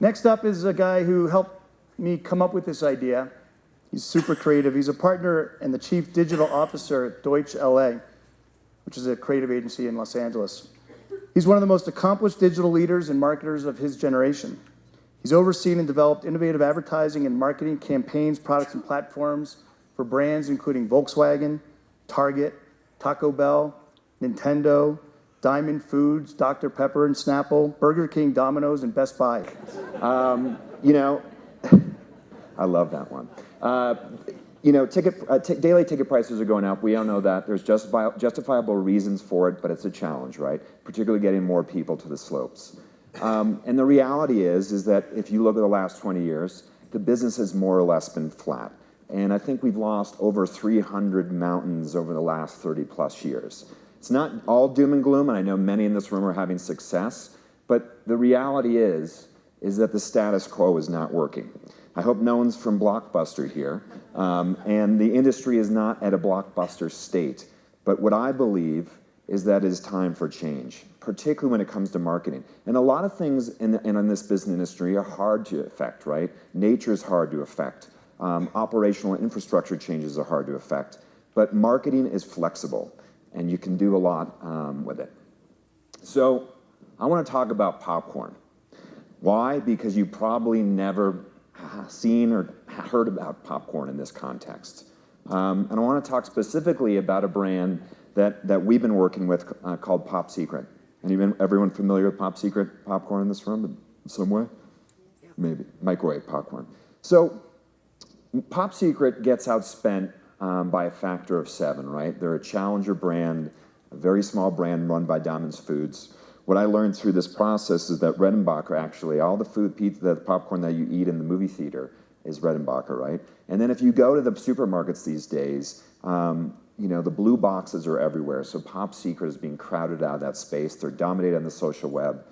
Next up is a guy who helped me come up with this idea. He's super creative. He's a partner and the chief digital officer at Deutsch LA, which is a creative agency in Los Angeles. He's one of the most accomplished digital leaders and marketers of his generation. He's overseen and developed innovative advertising and marketing campaigns, products, and platforms for brands including Volkswagen, Target, Taco Bell, Nintendo, Diamond Foods, Dr. Pepper and Snapple, Burger King, Domino's, and Best Buy. You know, I love that one. You know, daily ticket prices are going up. We all know that. There's justifiable reasons for it, but it's a challenge, right? Particularly getting more people to the slopes. And the reality is that if you look at the last 20 years, the business has more or less been flat. And I think we've lost over 300 mountains over the last 30 plus years. It's not all doom and gloom, and I know many in this room are having success, but the reality is that the status quo is not working. I hope no one's from Blockbuster here, and the industry is not at a Blockbuster state. But what I believe is that it is time for change, particularly when it comes to marketing. And a lot of things in this business industry are hard to affect, right? Nature is hard to affect. Operational infrastructure changes are hard to affect. But marketing is flexible, and you can do a lot with it. So I want to talk about popcorn. Why? Because you probably never seen or heard about popcorn in this context. And I want to talk specifically about a brand that we've been working with called Pop Secret. Everyone familiar with Pop Secret popcorn in this room in some way? Yeah. Maybe. Microwave popcorn. So Pop Secret gets outspent by a factor of 7, right? They're a challenger brand, a very small brand run by Diamond Foods. What I learned through this process is that Redenbacher, actually, all the food, pizza, the popcorn that you eat in the movie theater is Redenbacher, right? And then if you go to the supermarkets these days, you know, the blue boxes are everywhere. So Pop Secret is being crowded out of that space. They're dominated on the social web.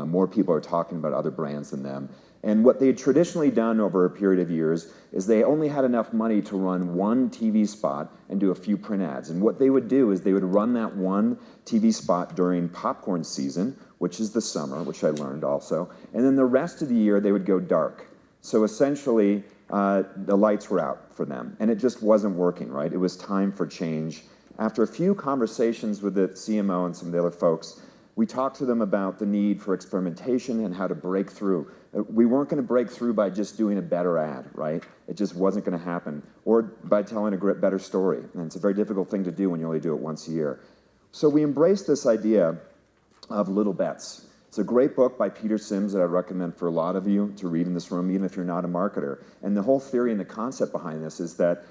More people are talking about other brands than them. And what they had traditionally done over a period of years is they only had enough money to run one TV spot and do a few print ads. And what they would do is they would run that one TV spot during popcorn season, which is the summer, which I learned also. And then the rest of the year, they would go dark. So essentially, the lights were out for them. And it just wasn't working, right? It was time for change. After a few conversations with the CMO and some of the other folks, we talked to them about the need for experimentation and how to break through. We weren't going to break through by just doing a better ad, right? It just wasn't going to happen. Or by telling a better story. And it's a very difficult thing to do when you only do it once a year. So we embraced this idea of little bets. It's a great book by Peter Sims that I recommend for a lot of you to read in this room, even if you're not a marketer. And the whole theory and the concept behind this is that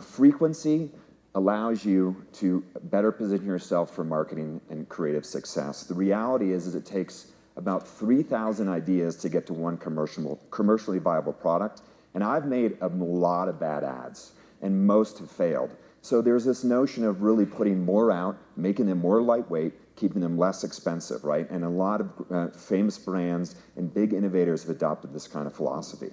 frequency allows you to better position yourself for marketing and creative success. The reality is it takes about 3,000 ideas to get to one commercially viable product. And I've made a lot of bad ads, and most have failed. So there's this notion of really putting more out, making them more lightweight, keeping them less expensive, right? And a lot of famous brands and big innovators have adopted this kind of philosophy.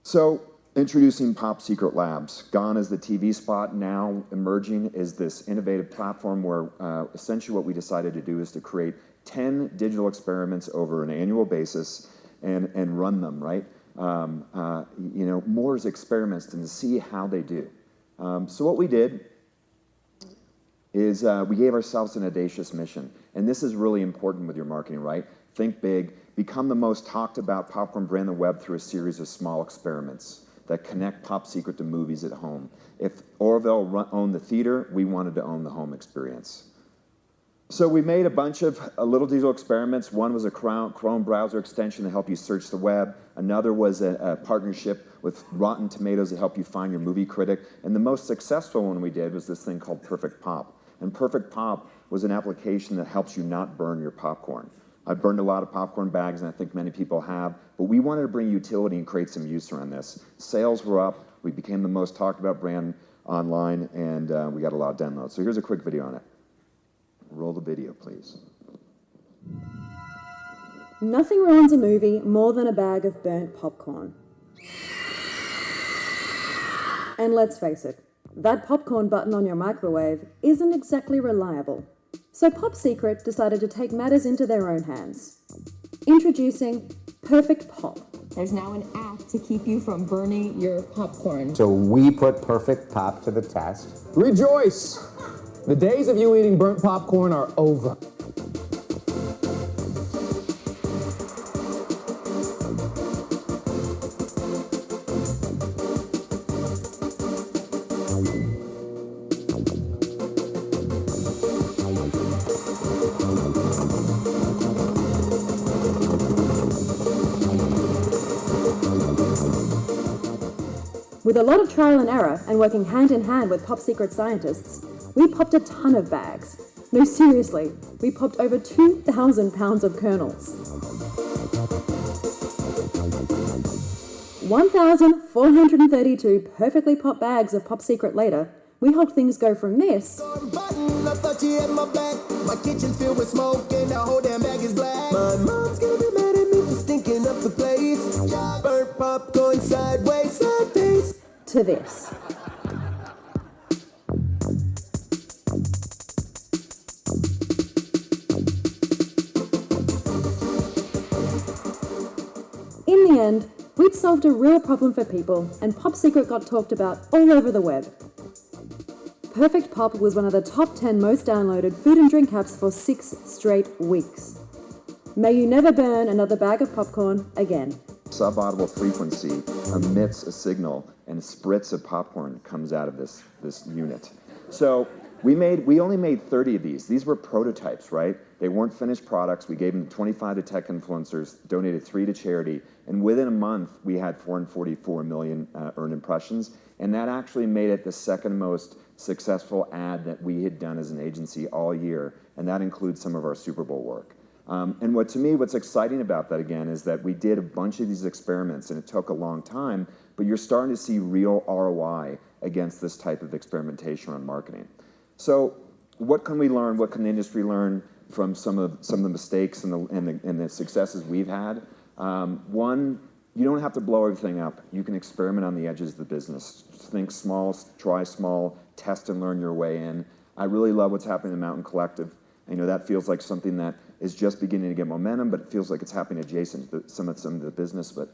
So introducing Pop Secret Labs. Gone is the TV spot. Now emerging is this innovative platform where essentially what we decided to do is to create 10 digital experiments over an annual basis and run them, right? You know, more as experiments and to see how they do. So what we did is we gave ourselves an audacious mission. And this is really important with your marketing, right? Think big. Become the most talked about popcorn brand on the web through a series of small experiments that connect Pop Secret to movies at home. If Orville owned the theater, we wanted to own the home experience. So we made a bunch of little digital experiments. One was a Chrome browser extension to help you search the web. Another was a partnership with Rotten Tomatoes to help you find your movie critic. And the most successful one we did was this thing called Perfect Pop. And Perfect Pop was an application that helps you not burn your popcorn. I've burned a lot of popcorn bags, and I think many people have, but we wanted to bring utility and create some use around this. Sales were up, we became the most talked about brand online, and we got a lot of downloads. So here's a quick video on it. Roll the video, please. Nothing ruins a movie more than a bag of burnt popcorn. And let's face it, that popcorn button on your microwave isn't exactly reliable. So Pop Secret decided to take matters into their own hands. Introducing Perfect Pop, There's now an app to keep you from burning your popcorn. So we put Perfect Pop to the test. Rejoice! The days of you eating burnt popcorn are over. With a lot of trial and error and working hand in hand with Pop Secret scientists, we popped a ton of bags. No, seriously, we popped over 2,000 pounds of kernels. 1,432 perfectly popped bags of Pop Secret later, we helped things go from this I thought you had my back. My kitchen's filled with smoke and the whole damn bag is black. My mom's gonna be mad at me for stinking up the place. Burnt popcorn sideways, side face. to this. In the end, we'd solved a real problem for people, and Pop Secret got talked about all over the web. Perfect Pop was one of the top 10 most downloaded food and drink apps for 6 straight weeks. May you never burn another bag of popcorn again. Subaudible frequency emits a signal, and a spritz of popcorn comes out of this unit. So we only made 30 of these. These were prototypes, right? They weren't finished products. We gave them 25 to tech influencers, donated 3 to charity, and within a month, we had 444 million earned impressions, and that actually made it the second most successful ad that we had done as an agency all year, and that includes some of our Super Bowl work. And to me, what's exciting about that, again, is that we did a bunch of these experiments, and it took a long time, but you're starting to see real ROI against this type of experimentation on marketing. So what can we learn? What can the industry learn from some of the mistakes and the successes we've had? One, you don't have to blow everything up. You can experiment on the edges of the business. Just think small, try small, test and learn your way in. I really love what's happening in the Mountain Collective. You know, that feels like something that is just beginning to get momentum, but it feels like it's happening adjacent to some of the business, but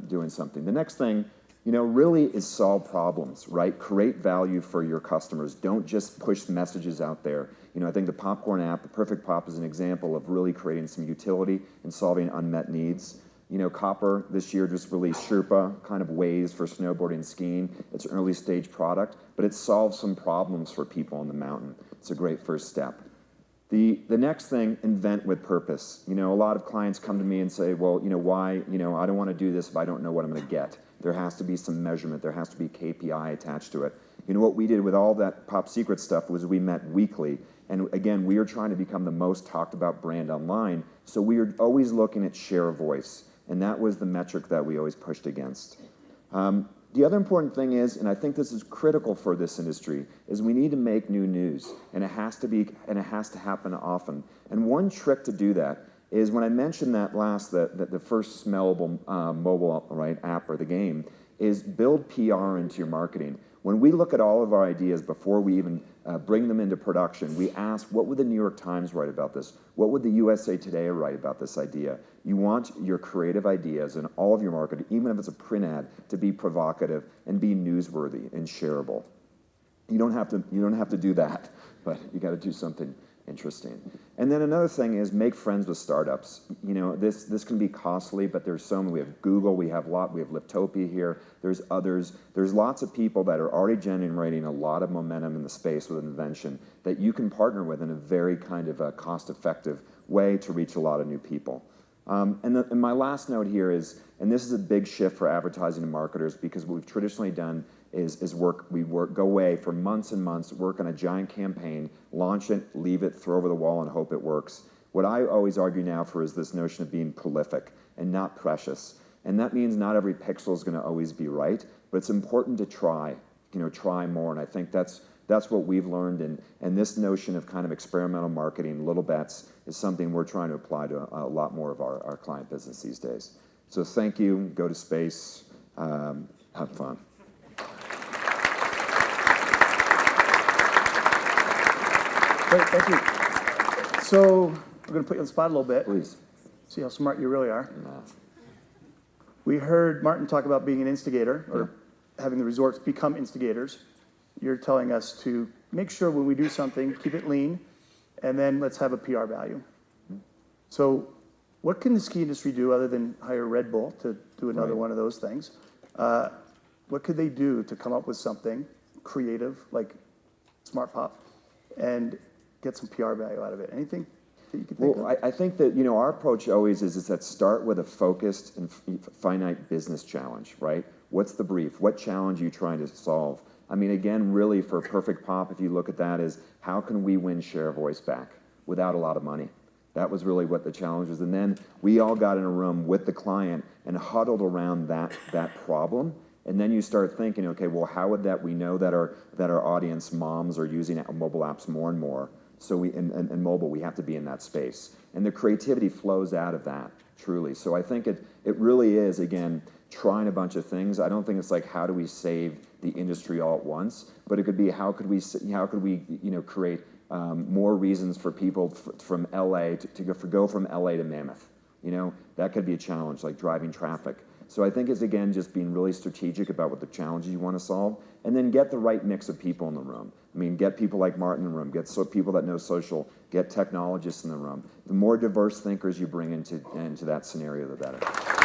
doing something. The next thing, you know, really is solve problems, right? Create value for your customers. Don't just push messages out there. You know, I think the popcorn app, the Perfect Pop, is an example of really creating some utility and solving unmet needs. You know, Copper this year just released Sherpa, kind of ways for snowboarding and skiing. It's an early stage product, but it solves some problems for people on the mountain. It's a great first step. The next thing, invent with purpose. You know, a lot of clients come to me and say, well, you know, why, you know, I don't want to do this if I don't know what I'm going to get. There has to be some measurement. There has to be KPI attached to it. You know, what we did with all that Pop Secret stuff was we met weekly. And again, we are trying to become the most talked about brand online. So we are always looking at share of voice. And that was the metric that we always pushed against. The other important thing is, and I think this is critical for this industry, is we need to make new news, and it has to happen often. And one trick to do that is when I mentioned that the first smellable mobile app or the game, is build PR into your marketing. When we look at all of our ideas before we even bring them into production, we ask, what would the New York Times write about this? What would the USA Today write about this idea? You want your creative ideas and all of your marketing, even if it's a print ad, to be provocative and be newsworthy and shareable. You don't have to do that, but you got to do something interesting. And then another thing is make friends with startups. You know, this can be costly, but there's so many. We have Google, we have Liftopia here, there's others. There's lots of people that are already generating a lot of momentum in the space with invention that you can partner with in a very kind of a cost-effective way to reach a lot of new people. And my last note here is, and this is a big shift for advertising and marketers, because what we've traditionally done is go away for months and months, work on a giant campaign, launch it, leave it, throw over the wall and hope it works. What I always argue now for is this notion of being prolific and not precious. And that means not every pixel is going to always be right, but it's important to try more. And I think that's what we've learned. And this notion of kind of experimental marketing, little bets, is something we're trying to apply to a lot more of our client business these days. So thank you. Go to space. Have fun. Great, thank you. So we're going to put you on the spot a little bit. Please. See how smart you really are. No. We heard Martin talk about being an instigator, or having the resorts become instigators. You're telling us to make sure when we do something, keep it lean, and then let's have a PR value. So what can the ski industry do other than hire Red Bull to do another one of those things? What could they do to come up with something creative, like Smart Pop, and get some PR value out of it? Anything that you can think of? I think that, our approach always is that start with a focused and finite business challenge, right? What's the brief? What challenge are you trying to solve? I mean, again, really for Perfect Pop, if you look at that, is how can we win share of voice back without a lot of money? That was really what the challenge was. And then we all got in a room with the client and huddled around that problem. And then you start thinking, okay, well, how would we know that our audience, moms, are using mobile apps more and more? So in mobile, we have to be in that space. And the creativity flows out of that, truly. So I think it really is, again, trying a bunch of things. I don't think it's like, how do we save the industry all at once? But it could be, how could we create more reasons for people from LA to go from LA to Mammoth? That could be a challenge, like driving traffic. So I think it's, again, just being really strategic about what the challenges you want to solve, and then get the right mix of people in the room. I mean, get people like Martin in the room, get people that know social, get technologists in the room. The more diverse thinkers you bring into that scenario, the better.